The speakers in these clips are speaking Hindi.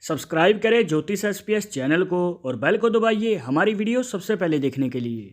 सब्सक्राइब करें ज्योतिष एसपीएस चैनल को और बेल को दबाइए हमारी वीडियो सबसे पहले देखने के लिए।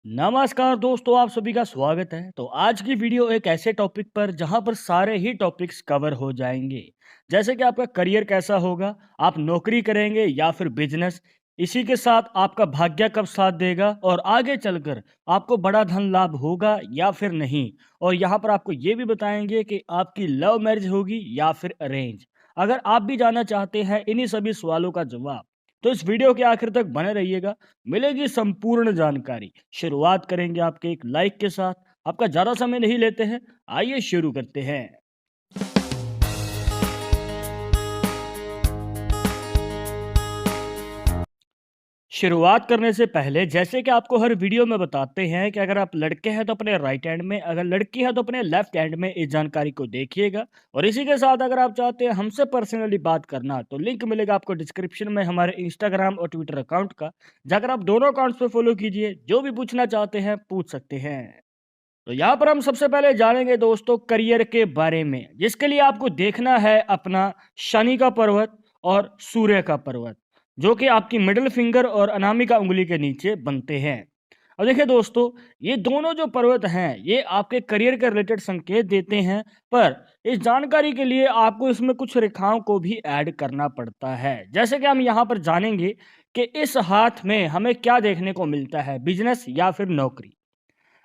नमस्कार दोस्तों, आप सभी का स्वागत है। तो आज की वीडियो एक ऐसे टॉपिक पर जहां पर सारे ही टॉपिक्स कवर हो जाएंगे, जैसे कि आपका करियर कैसा होगा, आप नौकरी करेंगे या फिर बिजनेस, इसी के साथ आपका भाग्य कब साथ देगा और आगे चलकर आपको बड़ा धन लाभ होगा या फिर नहीं। और यहाँ पर आपको ये भी बताएंगे कि आपकी लव मैरिज होगी या फिर अरेंज। अगर आप भी जानना चाहते हैं इन्हीं सभी सवालों का जवाब, तो इस वीडियो के आखिर तक बने रहिएगा, मिलेगी संपूर्ण जानकारी। शुरुआत करेंगे आपके एक लाइक के साथ। आपका ज़्यादा समय नहीं लेते हैं, आइए शुरू करते हैं। शुरुआत करने से पहले जैसे कि आपको हर वीडियो में बताते हैं कि अगर आप लड़के हैं तो अपने राइट हैंड में, अगर लड़की है तो अपने लेफ्ट हैंड में इस जानकारी को देखिएगा। और इसी के साथ अगर आप चाहते हैं हमसे पर्सनली बात करना, तो लिंक मिलेगा आपको डिस्क्रिप्शन में हमारे इंस्टाग्राम और ट्विटर अकाउंट का, जाकर आप दोनों अकाउंट्स पे फॉलो कीजिए। जो भी पूछना चाहते हैं पूछ सकते हैं। तो यहाँ पर हम सबसे पहले जानेंगे दोस्तों करियर के बारे में, जिसके लिए आपको देखना है अपना शनि का पर्वत और सूर्य का पर्वत, जो कि आपकी मिडिल फिंगर और अनामिका उंगली के नीचे बनते हैं। अब देखिए दोस्तों, ये दोनों जो पर्वत हैं ये आपके करियर के रिलेटेड संकेत देते हैं, पर इस जानकारी के लिए आपको इसमें कुछ रेखाओं को भी ऐड करना पड़ता है। जैसे कि हम यहाँ पर जानेंगे कि इस हाथ में हमें क्या देखने को मिलता है, बिजनेस या फिर नौकरी।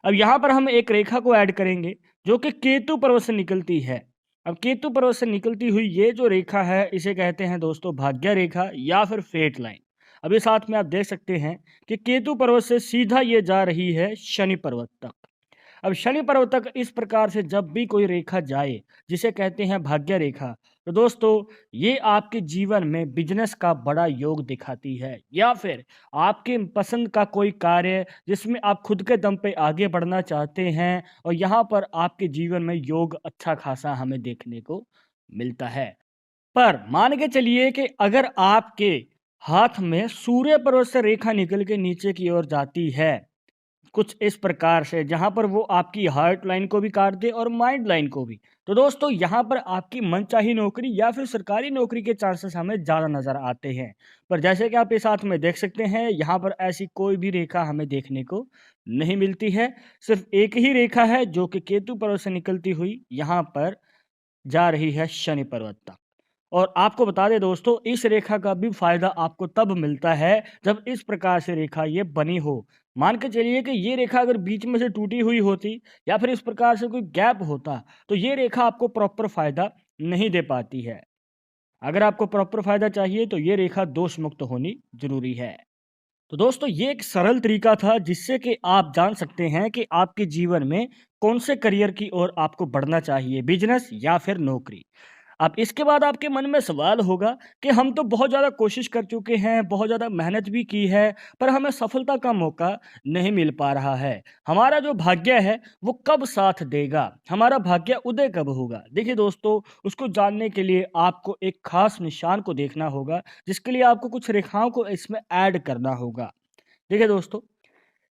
अब यहाँ पर हम एक रेखा को ऐड करेंगे जो कि केतु पर्वत से निकलती है। अब केतु पर्वत से निकलती हुई ये जो रेखा है इसे कहते हैं दोस्तों भाग्य रेखा या फिर फेट लाइन। अभी साथ में आप देख सकते हैं कि केतु पर्वत से सीधा ये जा रही है शनि पर्वत तक। अब शनि पर्वत तक इस प्रकार से जब भी कोई रेखा जाए, जिसे कहते हैं भाग्य रेखा, तो दोस्तों ये आपके जीवन में बिजनेस का बड़ा योग दिखाती है, या फिर आपके पसंद का कोई कार्य जिसमें आप खुद के दम पे आगे बढ़ना चाहते हैं, और यहाँ पर आपके जीवन में योग अच्छा खासा हमें देखने को मिलता है। पर मान के चलिए कि अगर आपके हाथ में सूर्य पर्वत से रेखा निकल के नीचे की ओर जाती है, कुछ इस प्रकार से, जहाँ पर वो आपकी हार्ट लाइन को भी काट दे और माइंड लाइन को भी, तो दोस्तों यहाँ पर आपकी मनचाही नौकरी या फिर सरकारी नौकरी के चांसेस हमें ज़्यादा नज़र आते हैं। पर जैसे कि आप इस साथ में देख सकते हैं, यहाँ पर ऐसी कोई भी रेखा हमें देखने को नहीं मिलती है। सिर्फ एक ही रेखा है जो कि केतु पर्वत से निकलती हुई यहाँ पर जा रही है शनि पर्वत तक। और आपको बता दें दोस्तों, इस रेखा का भी फायदा आपको तब मिलता है जब इस प्रकार से रेखा ये बनी हो। मान के चलिए कि ये रेखा अगर बीच में से टूटी हुई होती या फिर इस प्रकार से कोई गैप होता, तो ये रेखा आपको प्रॉपर फायदा नहीं दे पाती है। अगर आपको प्रॉपर फायदा चाहिए तो ये रेखा दोष मुक्त होनी जरूरी है। तो दोस्तों ये एक सरल तरीका था जिससे कि आप जान सकते हैं कि आपके जीवन में कौन से करियर की ओर आपको बढ़ना चाहिए, बिजनेस या फिर नौकरी। अब इसके बाद आपके मन में सवाल होगा कि हम तो बहुत ज़्यादा कोशिश कर चुके हैं, बहुत ज़्यादा मेहनत भी की है, पर हमें सफलता का मौका नहीं मिल पा रहा है। हमारा जो भाग्य है वो कब साथ देगा, हमारा भाग्य उदय कब होगा। देखिए दोस्तों, उसको जानने के लिए आपको एक खास निशान को देखना होगा, जिसके लिए आपको कुछ रेखाओं को इसमें ऐड करना होगा। देखिए दोस्तों,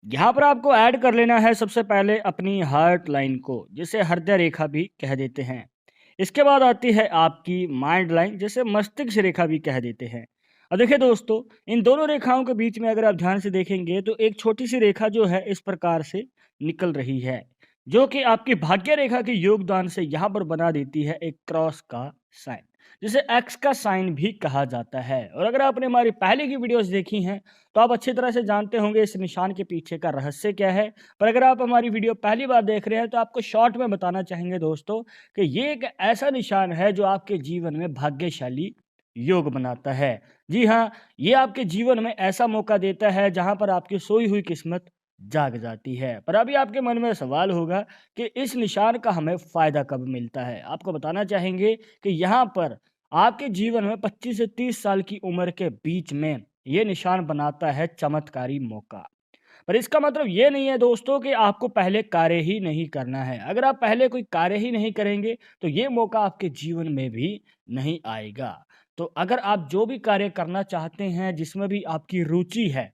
यहाँ पर आपको ऐड कर लेना है सबसे पहले अपनी हार्ट लाइन को, जिसे हृदय रेखा भी कह देते हैं। इसके बाद आती है आपकी माइंड लाइन, जिसे मस्तिष्क रेखा भी कह देते हैं। और देखिए दोस्तों, इन दोनों रेखाओं के बीच में अगर आप ध्यान से देखेंगे तो एक छोटी सी रेखा जो है इस प्रकार से निकल रही है, जो कि आपकी भाग्य रेखा के योगदान से यहाँ पर बना देती है एक क्रॉस का साइन, जिसे एक्स का साइन भी कहा जाता है। और अगर आपने हमारी पहले की वीडियोस देखी हैं तो आप अच्छी तरह से जानते होंगे इस निशान के पीछे का रहस्य क्या है। पर अगर आप हमारी वीडियो पहली बार देख रहे हैं तो आपको शॉर्ट में बताना चाहेंगे दोस्तों कि ये एक ऐसा निशान है जो आपके जीवन में भाग्यशाली योग बनाता है। जी हाँ, ये आपके जीवन में ऐसा मौका देता है जहां पर आपकी सोई हुई किस्मत जाग जाती है। पर अभी आपके मन में सवाल होगा कि इस निशान का हमें फायदा कब मिलता है। आपको बताना चाहेंगे कि यहाँ पर आपके जीवन में 25 से 30 साल की उम्र के बीच में ये निशान बनाता है चमत्कारी मौका। पर इसका मतलब ये नहीं है दोस्तों कि आपको पहले कार्य ही नहीं करना है। अगर आप पहले कोई कार्य ही नहीं करेंगे तो ये मौका आपके जीवन में भी नहीं आएगा। तो अगर आप जो भी कार्य करना चाहते हैं, जिसमें भी आपकी रुचि है,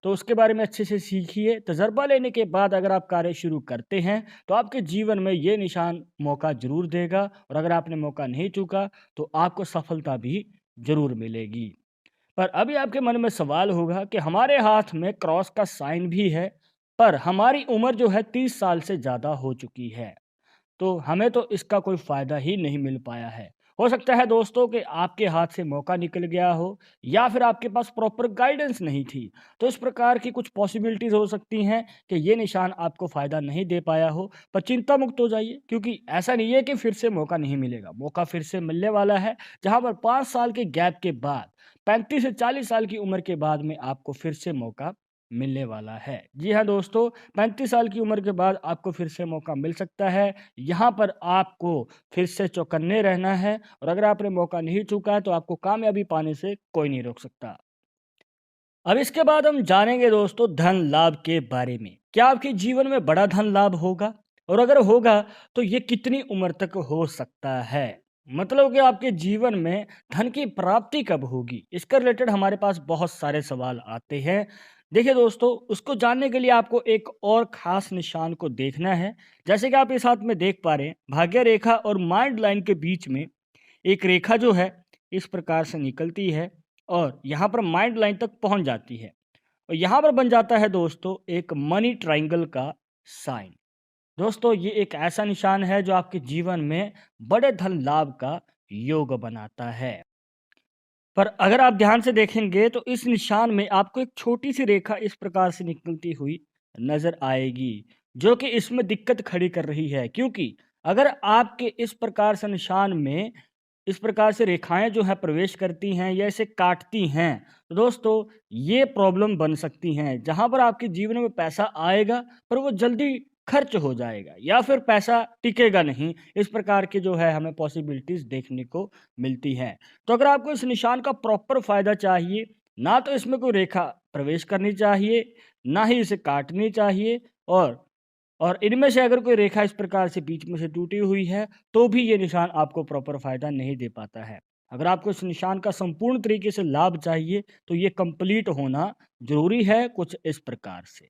तो उसके बारे में अच्छे से सीखिए। तजर्बा लेने के बाद अगर आप कार्य शुरू करते हैं तो आपके जीवन में ये निशान मौका ज़रूर देगा, और अगर आपने मौका नहीं चूका तो आपको सफलता भी ज़रूर मिलेगी। पर अभी आपके मन में सवाल होगा कि हमारे हाथ में क्रॉस का साइन भी है, पर हमारी उम्र जो है 30 साल से ज़्यादा हो चुकी है, तो हमें तो इसका कोई फ़ायदा ही नहीं मिल पाया है। हो सकता है दोस्तों कि आपके हाथ से मौका निकल गया हो, या फिर आपके पास प्रॉपर गाइडेंस नहीं थी। तो इस प्रकार की कुछ पॉसिबिलिटीज़ हो सकती हैं कि ये निशान आपको फ़ायदा नहीं दे पाया हो। पर चिंता मुक्त हो जाइए, क्योंकि ऐसा नहीं है कि फिर से मौका नहीं मिलेगा। मौका फिर से मिलने वाला है, जहाँ पर 5 साल के गैप के बाद 35 से 40 साल की उम्र के बाद में आपको फिर से मौका मिलने वाला है। जी हाँ दोस्तों, 35 साल की उम्र के बाद आपको फिर से मौका मिल सकता है। यहाँ पर आपको फिर से चौकन्ने रहना है, और अगर आपने मौका नहीं चूका तो आपको कामयाबी पाने से कोई नहीं रोक सकता। अब इसके बाद हम जानेंगे दोस्तों धन लाभ के बारे में। क्या आपके जीवन में बड़ा धन लाभ होगा? और अगर होगा तो ये कितनी उम्र तक हो सकता है? मतलब कि आपके जीवन में धन की प्राप्ति कब होगी? इसके रिलेटेड हमारे पास बहुत सारे सवाल आते हैं। देखिए दोस्तों, उसको जानने के लिए आपको एक और ख़ास निशान को देखना है। जैसे कि आप इस हाथ में देख पा रहे हैं, भाग्य रेखा और माइंड लाइन के बीच में एक रेखा जो है इस प्रकार से निकलती है, और यहाँ पर माइंड लाइन तक पहुँच जाती है। और यहाँ पर बन जाता है दोस्तों एक मनी ट्रायंगल का साइन। दोस्तों, ये एक ऐसा निशान है जो आपके जीवन में बड़े धन लाभ का योग बनाता है। पर अगर आप ध्यान से देखेंगे तो इस निशान में आपको एक छोटी सी रेखा इस प्रकार से निकलती हुई नजर आएगी, जो कि इसमें दिक्कत खड़ी कर रही है। क्योंकि अगर आपके इस प्रकार से निशान में इस प्रकार से रेखाएं जो है प्रवेश करती हैं या इसे काटती हैं, तो दोस्तों ये प्रॉब्लम बन सकती हैं, जहां पर आपके जीवन में पैसा आएगा पर वो जल्दी खर्च हो जाएगा, या फिर पैसा टिकेगा नहीं। इस प्रकार की जो है हमें पॉसिबिलिटीज देखने को मिलती हैं। तो अगर आपको इस निशान का प्रॉपर फायदा चाहिए, ना तो इसमें कोई रेखा प्रवेश करनी चाहिए, ना ही इसे काटनी चाहिए, और इनमें से अगर कोई रेखा इस प्रकार से बीच में से टूटी हुई है, तो भी ये निशान आपको प्रॉपर फ़ायदा नहीं दे पाता है। अगर आपको इस निशान का संपूर्ण तरीके से लाभ चाहिए, तो ये कंप्लीट होना ज़रूरी है कुछ इस प्रकार से।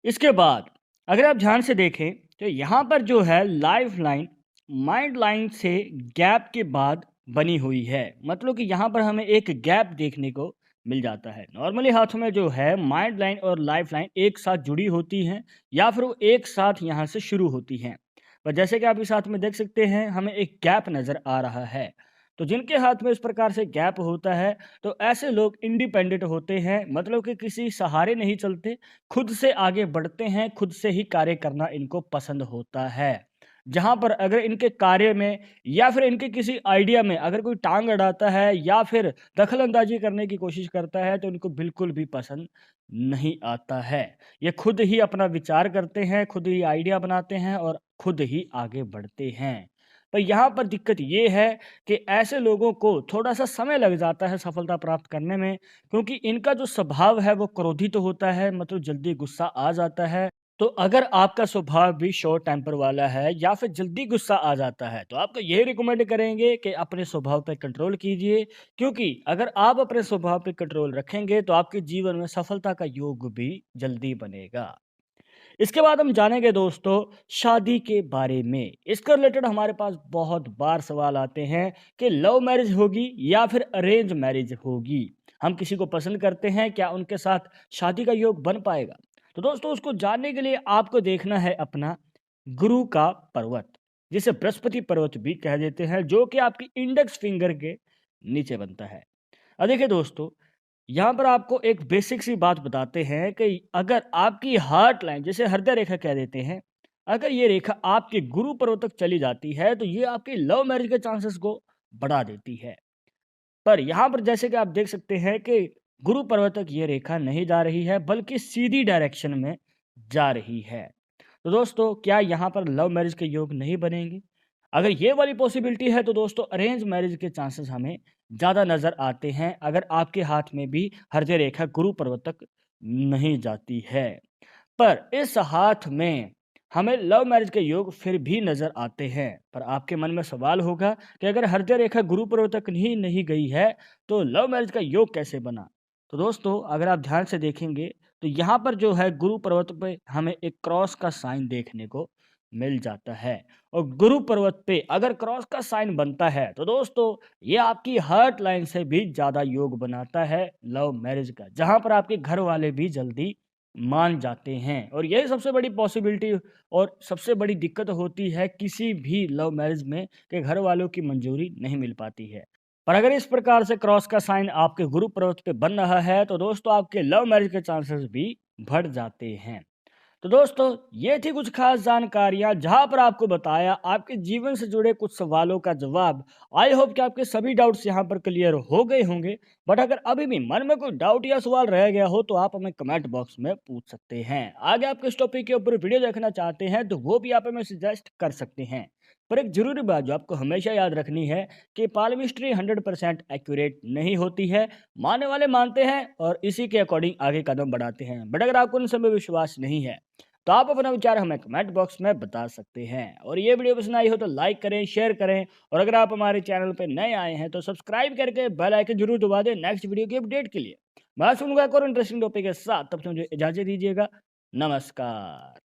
इसके बाद अगर आप ध्यान से देखें, तो यहाँ पर जो है लाइफ लाइन माइंड लाइन से गैप के बाद बनी हुई है। मतलब कि यहाँ पर हमें एक गैप देखने को मिल जाता है। नॉर्मली हाथों में जो है माइंड लाइन और लाइफ लाइन एक साथ जुड़ी होती हैं, या फिर वो एक साथ यहाँ से शुरू होती हैं। पर जैसे कि आप इस हाथ में देख सकते हैं, हमें एक गैप नज़र आ रहा है। तो जिनके हाथ में इस प्रकार से गैप होता है, तो ऐसे लोग इंडिपेंडेंट होते हैं। मतलब कि किसी सहारे नहीं चलते, खुद से आगे बढ़ते हैं, खुद से ही कार्य करना इनको पसंद होता है। जहाँ पर अगर इनके कार्य में या फिर इनके किसी आइडिया में अगर कोई टांग अड़ाता है या फिर दखल-अंदाज़ी करने की कोशिश करता है, तो इनको बिल्कुल भी पसंद नहीं आता है। ये खुद ही अपना विचार करते हैं, खुद ही आइडिया बनाते हैं और खुद ही आगे बढ़ते हैं। पर यहाँ पर दिक्कत ये है कि ऐसे लोगों को थोड़ा-सा समय लग जाता है सफलता प्राप्त करने में, क्योंकि इनका जो स्वभाव है वो क्रोधित होता है, मतलब जल्दी गुस्सा आ जाता है। तो अगर आपका स्वभाव भी शॉर्ट टेम्पर वाला है या फिर जल्दी गुस्सा आ जाता है, तो आपको यही रिकमेंड करेंगे कि अपने स्वभाव पे कंट्रोल कीजिए। क्योंकि अगर आप अपने स्वभाव पे कंट्रोल रखेंगे तो आपके जीवन में सफलता का योग भी जल्दी बनेगा। इसके बाद हम जानेंगे दोस्तों शादी के बारे में। इसके रिलेटेड हमारे पास बहुत बार सवाल आते हैं कि लव मैरिज होगी या फिर अरेंज मैरिज होगी। हम किसी को पसंद करते हैं, क्या उनके साथ शादी का योग बन पाएगा? तो दोस्तों उसको जानने के लिए आपको देखना है अपना गुरु का पर्वत, जिसे बृहस्पति पर्वत भी कह देते हैं, जो कि आपकी इंडेक्स फिंगर के नीचे बनता है। अब देखिए दोस्तों, यहाँ पर आपको एक बेसिक सी बात बताते हैं कि अगर आपकी हार्ट लाइन, जिसे हृदय रेखा कह देते हैं, अगर ये रेखा आपके गुरु पर्वत तक चली जाती है, तो ये आपकी लव मैरिज के चांसेस को बढ़ा देती है। पर यहाँ पर जैसे कि आप देख सकते हैं कि गुरु पर्वत तक ये रेखा नहीं जा रही है, बल्कि सीधी डायरेक्शन में जा रही है। तो दोस्तों क्या यहाँ पर लव मैरिज के योग नहीं बनेंगे? अगर ये वाली पॉसिबिलिटी है, तो दोस्तों अरेंज मैरिज के चांसेस हमें ज़्यादा नज़र आते हैं, अगर आपके हाथ में भी हृदय रेखा गुरु पर्वत तक नहीं जाती है। पर इस हाथ में हमें लव मैरिज के योग फिर भी नज़र आते हैं। पर आपके मन में सवाल होगा कि अगर हृदय रेखा गुरु पर्वत तक ही नहीं गई है, तो लव मैरिज का योग कैसे बना? तो दोस्तों अगर आप ध्यान से देखेंगे तो यहाँ पर जो है गुरु पर्वत पे हमें एक क्रॉस का साइन देखने को मिल जाता है। और गुरु पर्वत पे अगर क्रॉस का साइन बनता है तो दोस्तों ये आपकी हार्ट लाइन से भी ज़्यादा योग बनाता है लव मैरिज का, जहाँ पर आपके घर वाले भी जल्दी मान जाते हैं। और यही सबसे बड़ी पॉसिबिलिटी और सबसे बड़ी दिक्कत होती है किसी भी लव मैरिज में कि घर वालों की मंजूरी नहीं मिल पाती है। पर अगर इस प्रकार से क्रॉस का साइन आपके गुरु पर्वत पे बन रहा है तो दोस्तों आपके लव मैरिज के चांसेस भी बढ़ जाते हैं। तो दोस्तों ये थी कुछ खास जानकारियां जहां पर आपको बताया आपके जीवन से जुड़े कुछ सवालों का जवाब। आई होप कि आपके सभी डाउट्स यहां पर क्लियर हो गए होंगे। बट अगर अभी भी मन में कोई डाउट या सवाल रह गया हो तो आप हमें कमेंट बॉक्स में पूछ सकते हैं। आगे आप किस टॉपिक के ऊपर वीडियो देखना चाहते हैं तो वो भी आप हमें सजेस्ट कर सकते हैं। पर एक जरूरी बात जो आपको हमेशा याद रखनी है कि पालमिस्ट्री 100% एक्यूरेट नहीं होती है। मानने वाले मानते हैं और इसी के अकॉर्डिंग आगे कदम बढ़ाते हैं। बट अगर आपको उन सब में विश्वास नहीं है तो आप अपना विचार हमें कमेंट बॉक्स में बता सकते हैं। और ये वीडियो पसंद आई हो तो लाइक करें, शेयर करें। और अगर आप हमारे चैनल पर नए आए हैं तो सब्सक्राइब करके बेल आइकन जरूर दबा दें नेक्स्ट वीडियो की अपडेट के लिए। मैं सुनूंगा एक और इंटरेस्टिंग टॉपिक के साथ, तब से मुझे इजाजत दीजिएगा। नमस्कार।